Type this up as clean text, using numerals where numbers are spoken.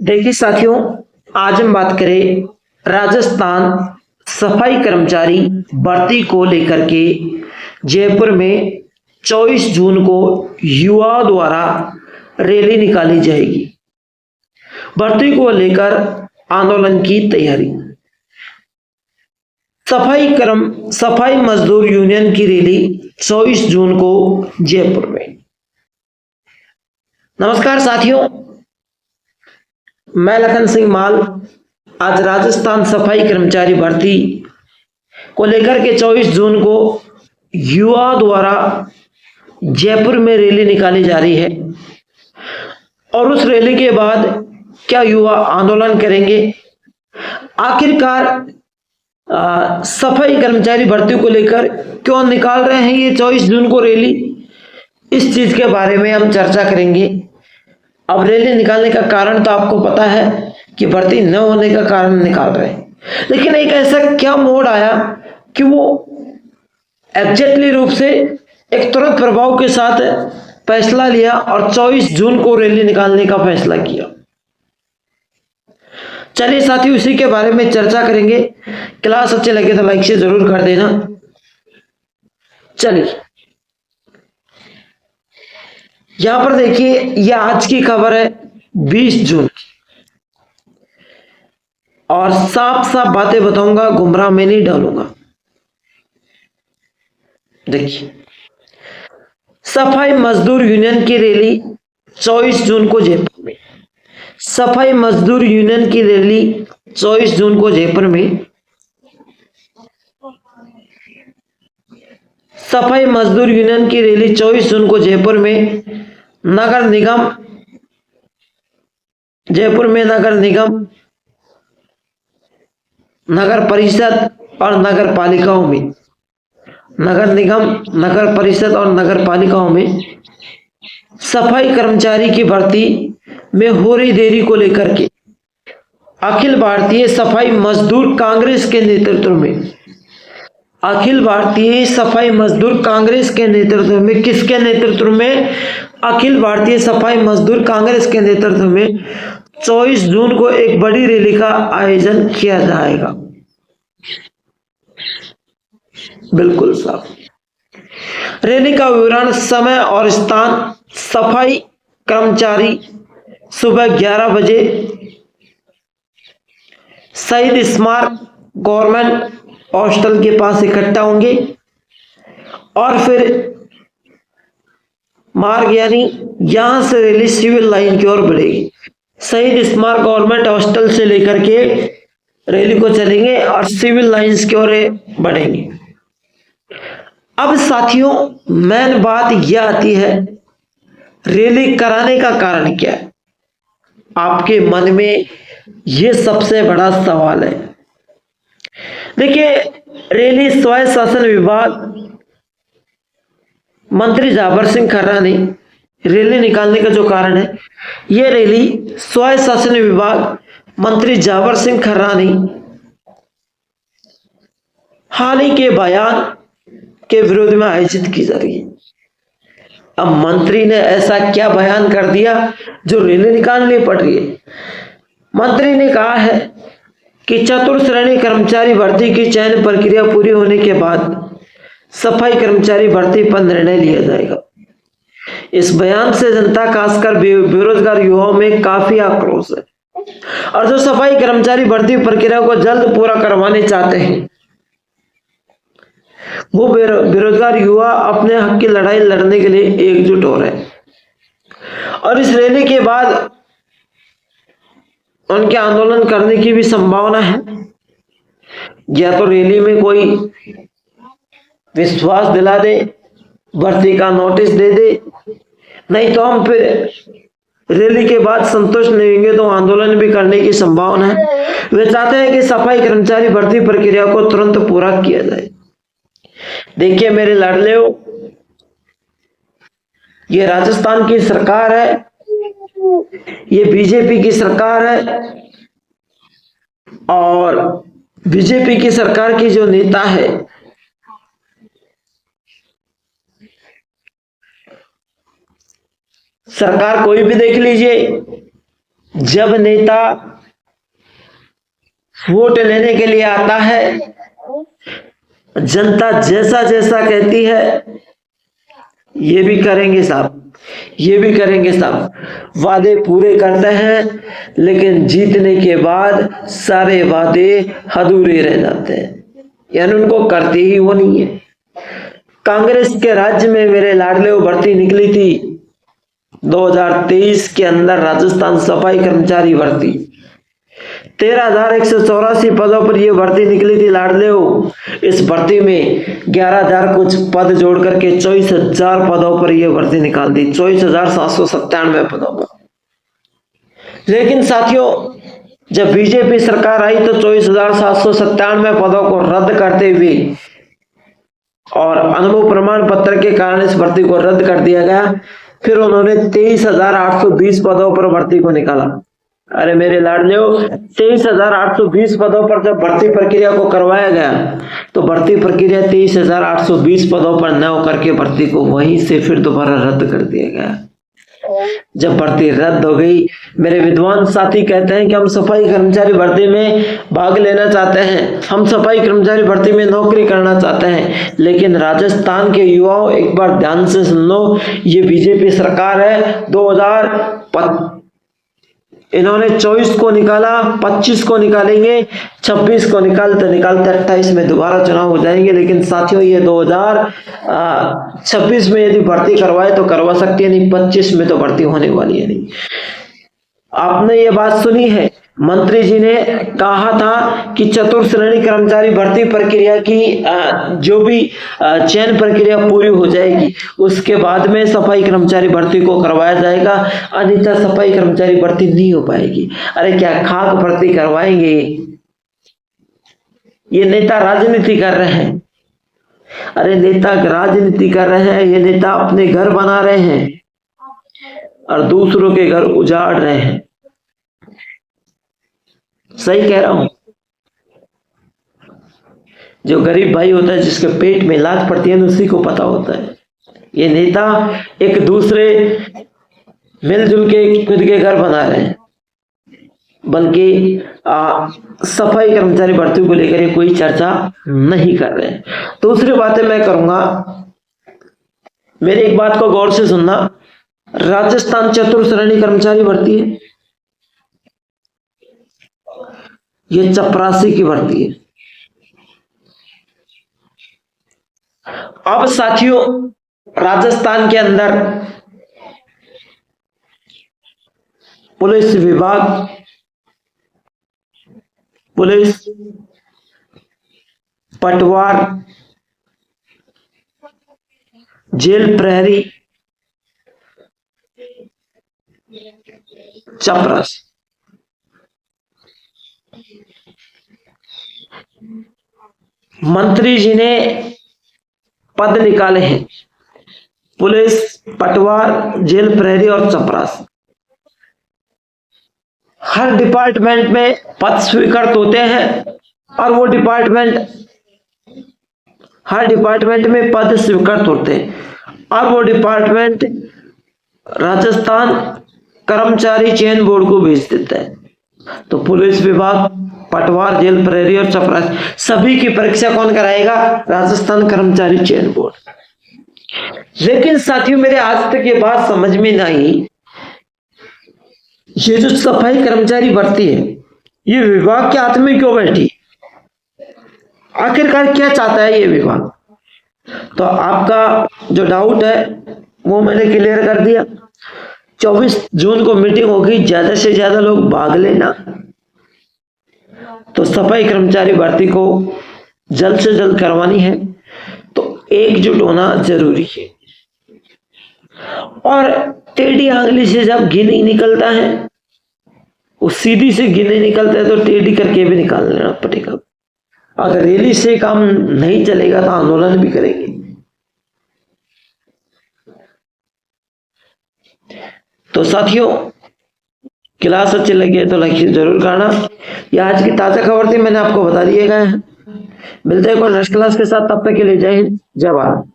देखिए साथियों, आज हम बात करें राजस्थान सफाई कर्मचारी भर्ती को लेकर के। जयपुर में 24 जून को युवाओं द्वारा रैली निकाली जाएगी। भर्ती को लेकर आंदोलन की तैयारी। सफाई मजदूर यूनियन की रैली 24 जून को जयपुर में। नमस्कार साथियों, मैं लखन सिंह माल आज राजस्थान सफाई कर्मचारी भर्ती को लेकर के 24 जून को युवा द्वारा जयपुर में रैली निकाली जा रही है और उस रैली के बाद क्या युवा आंदोलन करेंगे, आखिरकार सफाई कर्मचारी भर्ती को लेकर क्यों निकाल रहे हैं ये 24 जून को रैली, इस चीज के बारे में हम चर्चा करेंगे। अब रैली निकालने का कारण तो आपको पता है कि भर्ती न होने का कारण निकाल रहे हैं, लेकिन एक ऐसा क्या मोड़ आया कि वो एग्जैक्टली रूप से एक तुरंत प्रभाव के साथ फैसला लिया और 24 जून को रैली निकालने का फैसला किया। चलिए साथियों, इसी के बारे में चर्चा करेंगे। क्लास अच्छे लगे तो लाइक से जरूर कर देना। चलिए यहां पर देखिए, यह आज की खबर है 20 जून की, और साफ साफ बातें बताऊंगा, गुमराह में नहीं डालूंगा। देखिए, सफाई मजदूर यूनियन की रैली 24 जून को जयपुर में। सफाई मजदूर यूनियन की रैली 24 जून को जयपुर में। सफाई मजदूर यूनियन की रैली 24 जून को जयपुर में। नगर निगम, जयपुर में नगर निगम, नगर परिषद और नगर पालिकाओं में, नगर निगम, नगर परिषद और नगर पालिकाओं में सफाई कर्मचारी की भर्ती में हो रही देरी को लेकर के अखिल भारतीय सफाई मजदूर कांग्रेस के नेतृत्व में, अखिल भारतीय सफाई मजदूर कांग्रेस के नेतृत्व में, किसके नेतृत्व में? अखिल भारतीय सफाई मजदूर कांग्रेस के नेतृत्व में 24 जून को एक बड़ी रैली का आयोजन किया जाएगा। बिल्कुल साफ। रैली का विवरण, समय और स्थान, सफाई कर्मचारी सुबह 11 बजे शहीद स्मारक गवर्नमेंट हॉस्टल के पास इकट्ठा होंगे और फिर मार्ग यानी यहां से रैली सिविल लाइन की ओर बढ़ेगी। शहीद स्मारक गवर्नमेंट हॉस्टल से लेकर के रैली को चलेंगे और सिविल लाइंस की ओर बढ़ेंगे। अब साथियों, मेन बात यह आती है, रैली कराने का कारण क्या है? आपके मन में यह सबसे बड़ा सवाल है। देखिए, रैली स्वायत्त शासन विभाग मंत्री जाबर सिंह खर्रा ने रैली निकालने का जो कारण है, यह रैली स्वायत्त शासन विभाग मंत्री जाबर सिंह खर्रा ने हाल ही के बयान के विरोध में आयोजित की जा रही है। अब मंत्री ने ऐसा क्या बयान कर दिया जो रैली निकालनी पड़ रही है? मंत्री ने कहा है कि चतुर्थ श्रेणी कर्मचारी भर्ती की चयन प्रक्रिया पूरी होने के बाद सफाई कर्मचारी भर्ती पर निर्णय लिया जाएगा। इस बयान से जनता, खासकर बेरोजगार युवाओं में काफी आक्रोश है और जो सफाई कर्मचारी भर्ती प्रक्रिया को जल्द पूरा करवाने चाहते हैं, वो बेरोजगार युवा अपने हक की लड़ाई लड़ने के लिए एकजुट हो रहे हैं और इस रैली के बाद उनके आंदोलन करने की भी संभावना है। या तो रैली में कोई विश्वास दिला दे, भर्ती का नोटिस दे दे, नहीं तो हम फिर रैली के बाद संतुष्ट नहीं होंगे तो आंदोलन भी करने की संभावना है। वे चाहते हैं कि सफाई कर्मचारी भर्ती प्रक्रिया को तुरंत पूरा किया जाए। देखिए मेरे लाडलेओ, ये राजस्थान की सरकार है, ये बीजेपी की सरकार है और बीजेपी की सरकार की जो नेता है, सरकार कोई भी देख लीजिए, जब नेता वोट लेने के लिए आता है, जनता जैसा जैसा कहती है ये भी करेंगे साहब, ये भी करेंगे साहब, वादे पूरे करते हैं, लेकिन जीतने के बाद सारे वादे अधूरे रह जाते हैं, यानी उनको करते ही वो नहीं है। कांग्रेस के राज्य में मेरे लाडले भर्ती निकली थी 2023 के अंदर, राजस्थान सफाई कर्मचारी भर्ती 13,184 पदों पर यह भर्ती निकली थी लाडले। इस भर्ती में 11,000 कुछ पद जोड़ करके 24,000 पदों पर यह भर्ती निकाल दी, 24,797 पदों पर। लेकिन साथियों, जब बीजेपी सरकार आई तो 24,797 पदों को रद्द करते हुए और अनुभव प्रमाण पत्र के कारण इस भर्ती को रद्द कर दिया गया। फिर उन्होंने 23,820 पदों पर भर्ती को निकाला। अरे मेरे लाडले, 23,820 पदों पर जब भर्ती प्रक्रिया को करवाया गया तो भर्ती प्रक्रिया 23,820 पदों पर न होकर के भर्ती को वहीं से फिर दोबारा रद्द कर दिया गया। जब भर्ती रद्द हो गई, मेरे विद्वान साथी कहते हैं कि हम सफाई कर्मचारी भर्ती में भाग लेना चाहते हैं, हम सफाई कर्मचारी भर्ती में नौकरी करना चाहते हैं, लेकिन राजस्थान के युवाओं एक बार ध्यान से सुन लो, ये बीजेपी सरकार है। 2025 इन्होंने 24 को निकाला, 25 को निकालेंगे, 26 को निकालते निकालते 28 में दोबारा चुनाव हो जाएंगे। लेकिन साथियों, ये 2026 में यदि भर्ती करवाए तो करवा सकती है, नहीं 25 में तो भर्ती होने वाली है नहीं। आपने ये बात सुनी है, मंत्री जी ने कहा था कि चतुर्थ श्रेणी कर्मचारी भर्ती प्रक्रिया की जो भी चयन प्रक्रिया पूरी हो जाएगी उसके बाद में सफाई कर्मचारी भर्ती को करवाया जाएगा, अन्यथा सफाई कर्मचारी भर्ती नहीं हो पाएगी। अरे क्या खाक भर्ती करवाएंगे? ये नेता राजनीति कर रहे हैं। अरे नेता राजनीति कर रहे हैं, ये नेता अपने घर बना रहे हैं और दूसरों के घर उजाड़ रहे हैं। सही कह रहा हूं? जो गरीब भाई होता है, जिसके पेट में लात पड़ती है, उसी को पता होता है। ये नेता एक दूसरे मिलजुल के खुद के घर बना रहे हैं, बल्कि सफाई कर्मचारी भर्ती को लेकर कोई चर्चा नहीं कर रहे हैं। दूसरी बातें मैं करूंगा, मेरी एक बात को गौर से सुनना। राजस्थान चतुर्थ श्रेणी कर्मचारी भर्ती है, ये चपरासी की भर्ती है। अब साथियों, राजस्थान के अंदर पुलिस विभाग, पुलिस, पटवार, जेल प्रहरी, चपरासी, मंत्री जी ने पद निकाले हैं, पुलिस, पटवार, जेल प्रहरी और चपरासी। हर डिपार्टमेंट में पद स्वीकृत होते हैं और वो डिपार्टमेंट, हर डिपार्टमेंट में पद स्वीकृत होते हैं और वो डिपार्टमेंट राजस्थान कर्मचारी चयन बोर्ड को भेज देता है। तो पुलिस विभाग, पटवार, जेल प्रहरी और चपरासी सभी की परीक्षा कौन कराएगा? राजस्थान कर्मचारी चयन बोर्ड। लेकिन साथियों, मेरे आज तक ये बात समझ में नहीं आई, ये जो सफाई कर्मचारी भर्ती है, ये विभाग के हाथ में क्यों बैठी? आखिरकार क्या चाहता है ये विभाग? तो आपका जो डाउट है वो मैंने क्लियर कर दिया। 24 जून को मीटिंग होगी, ज्यादा से ज्यादा लोग भाग लेना। तो सफाई कर्मचारी भर्ती को जल्द से जल्द करवानी है तो एकजुट होना जरूरी है। और टेढ़ी आंगली से जब घी नहीं निकलता है, वो सीधी से घी नहीं निकलता है, तो टेढ़ी करके भी निकाल लेना पड़ेगा। अगर रैली से काम नहीं चलेगा तो आंदोलन भी करेंगे। तो साथियों, क्लास अच्छी लगी है तो लाइक जरूर करना। ये आज की ताजा खबर थी, मैंने आपको बता दिए गए हैं। मिलते हैं कोई नेक्स्ट क्लास के साथ, तब तक के लिए जय हिंद, जय भारत।